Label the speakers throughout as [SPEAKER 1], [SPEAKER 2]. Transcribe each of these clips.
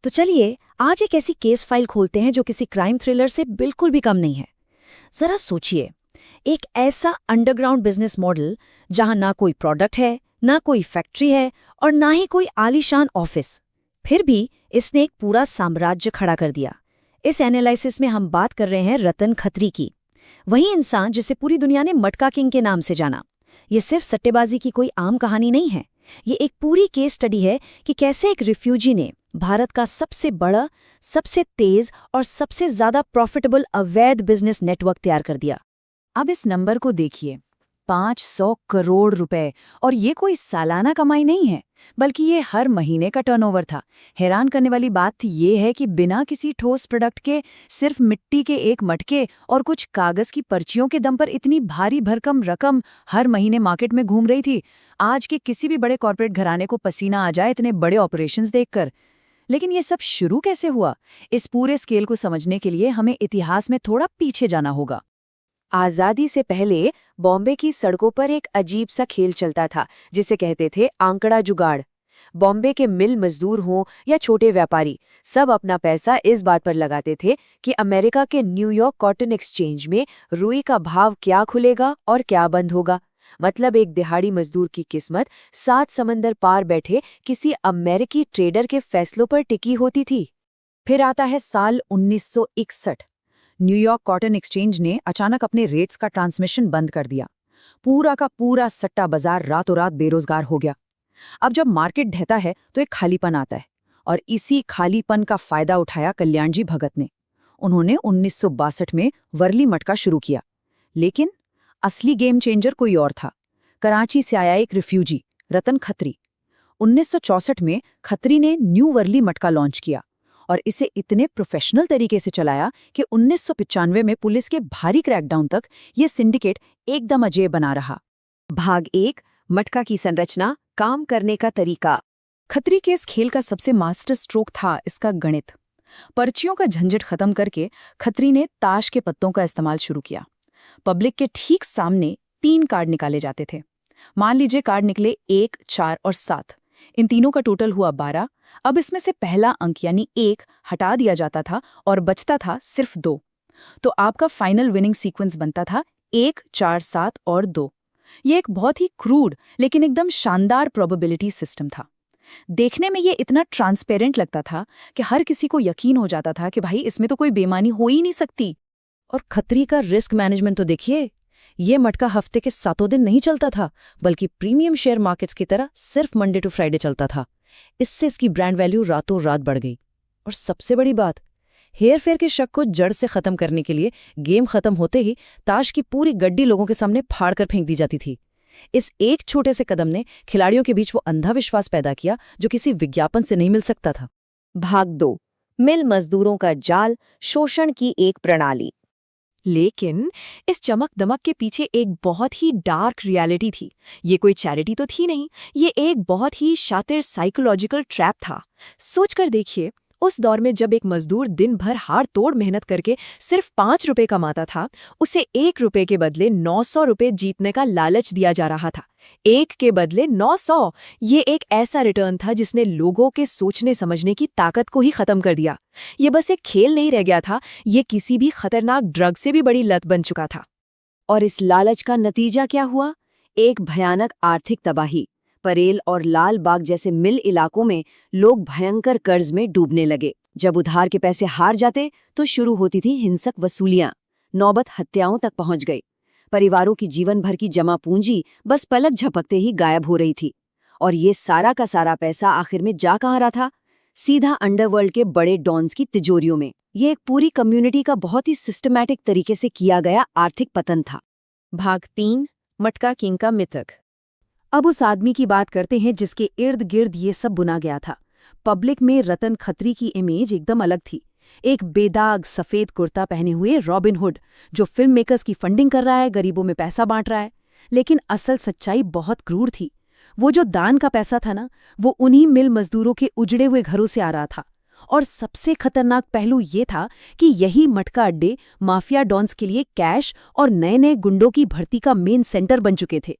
[SPEAKER 1] तो चलिए आज एक ऐसी केस फाइल खोलते हैं जो किसी क्राइम थ्रिलर से बिल्कुल भी कम नहीं है। जरा सोचिए, एक ऐसा अंडरग्राउंड बिजनेस मॉडल जहां ना कोई प्रोडक्ट है, ना कोई फैक्ट्री है और ना ही कोई आलीशान ऑफिस, फिर भी इसने एक पूरा साम्राज्य खड़ा कर दिया। इस एनालिसिस में हम बात कर रहे हैं रतन खत्री की, वही इंसान जिसे पूरी दुनिया ने मटका किंग के नाम से जाना। ये सिर्फ सट्टेबाजी की कोई आम कहानी नहीं है, ये एक पूरी केस स्टडी है कि कैसे एक रिफ्यूजी ने भारत का सबसे बड़ा, सबसे तेज और सबसे ज्यादा प्रॉफिटेबल अवैध बिजनेस नेटवर्क तैयार कर दिया।
[SPEAKER 2] अब इस नंबर को देखिए, 500 करोड़ रुपए। और ये कोई सालाना कमाई नहीं है, बल्कि ये हर महीने का टर्नओवर था। हैरान करने वाली बात ये है कि बिना किसी ठोस प्रोडक्ट के, सिर्फ मिट्टी के एक मटके और कुछ कागज की पर्चियों के दम पर इतनी भारी भरकम रकम हर महीने मार्केट में घूम रही थी। आज के किसी भी बड़े कॉर्पोरेट घराने को पसीना आ जाए इतने बड़े ऑपरेशंस देखकर। लेकिन ये सब शुरू कैसे हुआ? इस पूरे स्केल को समझने के लिए हमें इतिहास में थोड़ा पीछे जाना होगा।
[SPEAKER 1] आजादी से पहले बॉम्बे की सड़कों पर एक अजीब सा खेल चलता था जिसे कहते थे आंकड़ा जुगाड़। बॉम्बे के मिल मजदूर हों या छोटे व्यापारी, सब अपना पैसा इस बात पर लगाते थे कि अमेरिका के न्यूयॉर्क कॉटन एक्सचेंज में रुई का भाव क्या खुलेगा और क्या बंद होगा। मतलब एक दिहाड़ी मजदूर की किस्मत 7 समंदर पार बैठे किसी अमेरिकी ट्रेडर के फैसलों पर टिकी होती थी।
[SPEAKER 2] फिर आता है साल 1961। न्यूयॉर्क कॉटन एक्सचेंज ने अचानक अपने रेट्स का ट्रांसमिशन बंद कर दिया। पूरा का पूरा सट्टा बाजार रातों रात बेरोजगार हो गया। अब जब मार्केट ढहता है तो एक खालीपन आता है, और इसी खालीपन का फायदा उठाया कल्याणजी भगत ने। उन्होंने 1962 में वर्ली मटका शुरू किया। लेकिन असली गेम चेंजर कोई और था। कराची से आया एक रिफ्यूजी, रतन खत्री। 1964 में खत्री ने न्यू वर्ली मटका लॉन्च किया और इसे इतने प्रोफेशनल तरीके से चलाया कि 1995 में पुलिस के भारी क्रैकडाउन तक ये सिंडिकेट एकदम अजेय बना रहा।
[SPEAKER 1] भाग 1, मटका की संरचना, काम करने का तरीका।
[SPEAKER 2] खत्री के इस खेल का सबसे मास्टर स्ट्रोक था इसका गणित। पर्चियों का झंझट खत्म करके खत्री ने ताश के पत्तों का इस्तेमाल शुरू किया। पब्लिक के ठीक सामने 3 कार्ड निकाले जाते थे। मान लीजिए कार्ड निकले 1, 4 और 7। इन तीनों का टोटल हुआ 12। अब इसमें से पहला अंक यानी 1 हटा दिया जाता था और बचता था सिर्फ 2। तो आपका फाइनल विनिंग सीक्वेंस बनता था 1, 4, 7 और 2। ये एक बहुत ही क्रूड लेकिन एकदम शानदार प्रोबेबिलिटी सिस्टम था। देखने में ये इतना ट्रांसपेरेंट लगता था कि हर किसी को यकीन हो जाता था कि भाई इसमें तो कोई बेईमानी हो ही नहीं सकती।
[SPEAKER 1] और खत्री का रिस्क मैनेजमेंट तो देखिए, ये मटका हफ्ते के 7 दिन नहीं चलता था, बल्कि प्रीमियम शेयर मार्केट्स की तरह सिर्फ मंडे टू फ्राइडे चलता था। इससे इसकी ब्रांड वैल्यू रातों रात बढ़ गई। और सबसे बड़ी बात, हेयर फेयर के शक को जड़ से खत्म करने के लिए गेम खत्म होते ही ताश की पूरी गड्डी लोगों के सामने फाड़ कर फेंक दी जाती थी। इस एक छोटे से कदम ने खिलाड़ियों के बीच वो अंधा विश्वास पैदा किया जो किसी विज्ञापन से नहीं मिल सकता था।
[SPEAKER 3] भाग 2, मिल मजदूरों का जाल, शोषण की एक प्रणाली।
[SPEAKER 2] लेकिन इस चमक दमक के पीछे एक बहुत ही डार्क रियलिटी थी। ये कोई चैरिटी तो थी नहीं, ये एक बहुत ही शातिर साइकोलॉजिकल ट्रैप था। सोचकर देखिए, उस दौर में जब एक मजदूर दिन भर हाड़ तोड़ मेहनत करके सिर्फ 5 रुपए कमाता था, उसे 1 रुपए के बदले 900 रुपए जीतने का लालच दिया जा रहा था। 1 के बदले 900। ये एक ऐसा रिटर्न था जिसने लोगों के सोचने समझने की ताकत को ही खत्म कर दिया। ये बस एक खेल नहीं रह गया था, ये किसी भी खतरनाक ड्रग से भी बड़ी लत बन चुका था।
[SPEAKER 3] और इस लालच का नतीजा क्या हुआ? एक भयानक आर्थिक तबाही। परेल और लाल बाग जैसे मिल इलाकों में लोग भयंकर कर्ज में डूबने लगे। जब उधार के पैसे हार जाते तो शुरू होती थी हिंसक वसूलियां। नौबत हत्याओं तक पहुंच गई। परिवारों की जीवन भर की जमा पूंजी बस पलक झपकते ही गायब हो रही थी। और ये सारा का सारा पैसा आखिर में जा कहाँ रहा था? सीधा अंडरवर्ल्ड के बड़े डॉन्स की तिजोरियों में। ये एक पूरी कम्युनिटी का बहुत ही सिस्टमैटिक तरीके से किया गया आर्थिक पतन था।
[SPEAKER 1] भाग 3, मटका किंग का मिथक। अब उस आदमी की बात करते हैं जिसके इर्द गिर्द ये सब बुना गया था। पब्लिक में रतन खत्री की इमेज एकदम अलग थी। एक बेदाग सफेद कुर्ता पहने हुए रॉबिन हुड जो फिल्म मेकर्स की फंडिंग कर रहा है, गरीबों में पैसा बांट रहा है। लेकिन असल सच्चाई बहुत क्रूर थी। वो जो दान का पैसा था ना, वो उन्हीं मिल मजदूरों के उजड़े हुए घरों से आ रहा था। और सबसे खतरनाक पहलू ये था कि यही मटका अड्डे माफिया डॉन्स के लिए कैश और नए नए गुंडों की भर्ती का मेन सेंटर बन चुके थे।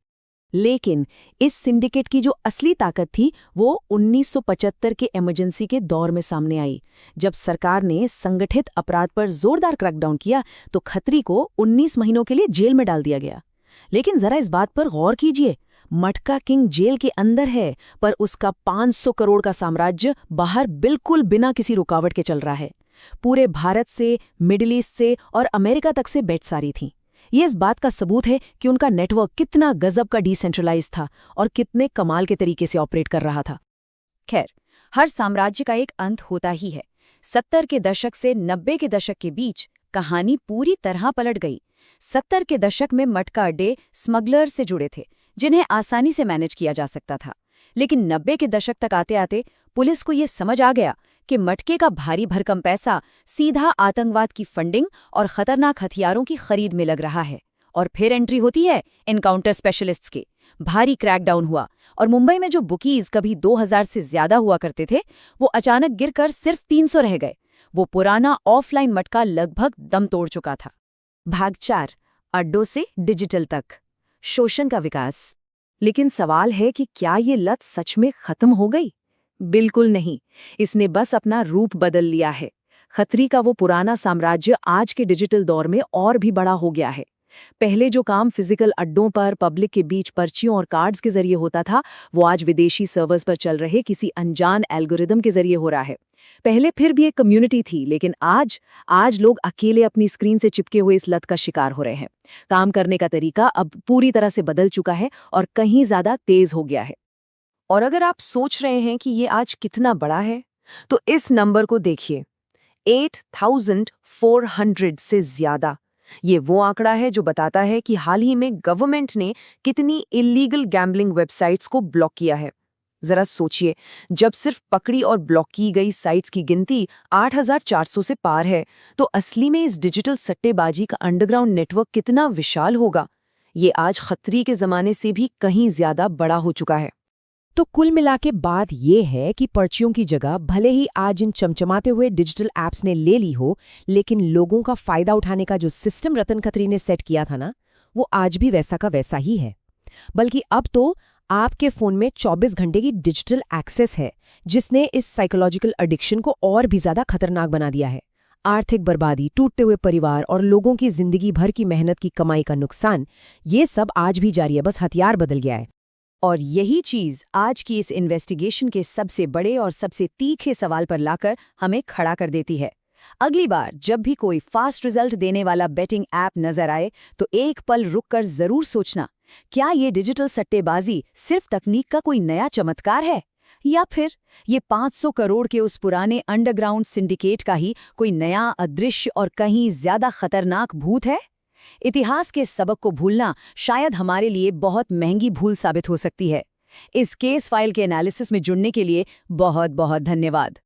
[SPEAKER 2] लेकिन इस सिंडिकेट की जो असली ताकत थी वो 1975 के इमरजेंसी के दौर में सामने आई। जब सरकार ने संगठित अपराध पर जोरदार क्रैकडाउन किया तो खत्री को 19 महीनों के लिए जेल में डाल दिया गया। लेकिन जरा इस बात पर गौर कीजिए, मटका किंग जेल के अंदर है, पर उसका 500 करोड़ का साम्राज्य बाहर बिल्कुल बिना किसी रुकावट के चल रहा है। पूरे भारत से, मिडिल ईस्ट से और अमेरिका तक से बेटसारी थीं। ये इस बात का सबूत है कि उनका नेटवर्क कितना गजब का डिसेंट्रलाइज था और कितने कमाल के तरीके से ऑपरेट कर रहा था।
[SPEAKER 1] खैर, हर साम्राज्य का एक अंत होता ही है। 70 के दशक से 90 के दशक के बीच कहानी पूरी तरह पलट गई। 70 के दशक में मटका अड्डे स्मगलर से जुड़े थे, जिन्हें आसानी से मैनेज किया जा सकता था। लेकिन 90 के दशक तक आते आते पुलिस को ये समझ आ गया कि मटके का भारी भरकम पैसा सीधा आतंकवाद की फंडिंग और खतरनाक हथियारों की खरीद में लग रहा है। और फिर एंट्री होती है एनकाउंटर स्पेशलिस्ट्स की। भारी क्रैकडाउन हुआ और मुंबई में जो बुकीज कभी 2000 से ज्यादा हुआ करते थे, वो अचानक गिरकर सिर्फ 300 रह गए। वो पुराना ऑफलाइन मटका लगभग दम तोड़ चुका था।
[SPEAKER 3] भाग 4, अड्डों से डिजिटल तक, शोषण का विकास।
[SPEAKER 2] लेकिन सवाल है कि क्या ये लत सच में खत्म हो गई? बिल्कुल नहीं, इसने बस अपना रूप बदल लिया है। खत्री का वो पुराना साम्राज्य आज के डिजिटल दौर में और भी बड़ा हो गया है। पहले जो काम फिजिकल अड्डों पर पब्लिक के बीच पर्चियों और कार्ड्स के जरिए होता था, वो आज विदेशी सर्वर्स पर चल रहे किसी अनजान एल्गोरिदम के जरिए हो रहा है। पहले फिर भी एक कम्युनिटी थी, लेकिन आज लोग अकेले अपनी स्क्रीन से चिपके हुए इस लत का शिकार हो रहे हैं। काम करने का तरीका अब पूरी तरह से बदल चुका है और कहीं ज्यादा तेज हो गया है।
[SPEAKER 3] और अगर आप सोच रहे हैं कि ये आज कितना बड़ा है, तो इस नंबर को देखिए, 8400 से ज्यादा। ये वो आंकड़ा है जो बताता है कि हाल ही में गवर्नमेंट ने कितनी इलीगल गैम्बलिंग वेबसाइट्स को ब्लॉक किया है। जरा सोचिए, जब सिर्फ पकड़ी और ब्लॉक की गई साइट्स की गिनती 8400 से पार है, तो असली में इस डिजिटल सट्टेबाजी का अंडरग्राउंड नेटवर्क कितना विशाल होगा। ये आज खतरी के जमाने से भी कहीं ज्यादा बड़ा हो चुका है।
[SPEAKER 2] तो कुल मिला के बात ये है कि पर्चियों की जगह भले ही आज इन चमचमाते हुए डिजिटल ऐप्स ने ले ली हो, लेकिन लोगों का फायदा उठाने का जो सिस्टम रतन खत्री ने सेट किया था ना, वो आज भी वैसा का वैसा ही है। बल्कि अब तो आपके फोन में 24 घंटे की डिजिटल एक्सेस है, जिसने इस साइकोलॉजिकल एडिक्शन को और भी ज्यादा खतरनाक बना दिया है। आर्थिक बर्बादी, टूटते हुए परिवार और लोगों की जिंदगी भर की मेहनत की कमाई का नुकसान, ये सब आज भी जारी है, बस हथियार बदल गया है।
[SPEAKER 3] और यही चीज आज की इस इन्वेस्टिगेशन के सबसे बड़े और सबसे तीखे सवाल पर लाकर हमें खड़ा कर देती है। अगली बार जब भी कोई फास्ट रिजल्ट देने वाला बेटिंग ऐप नजर आए, तो एक पल रुककर जरूर सोचना, क्या ये डिजिटल सट्टेबाजी सिर्फ तकनीक का कोई नया चमत्कार है, या फिर ये 500 करोड़ के उस पुराने अंडरग्राउंड सिंडिकेट का ही कोई नया अदृश्य और कहीं ज्यादा खतरनाक भूत है? इतिहास के सबक को भूलना शायद हमारे लिए बहुत महंगी भूल साबित हो सकती है। इस केस फाइल के एनालिसिस में जुड़ने के लिए बहुत बहुत धन्यवाद।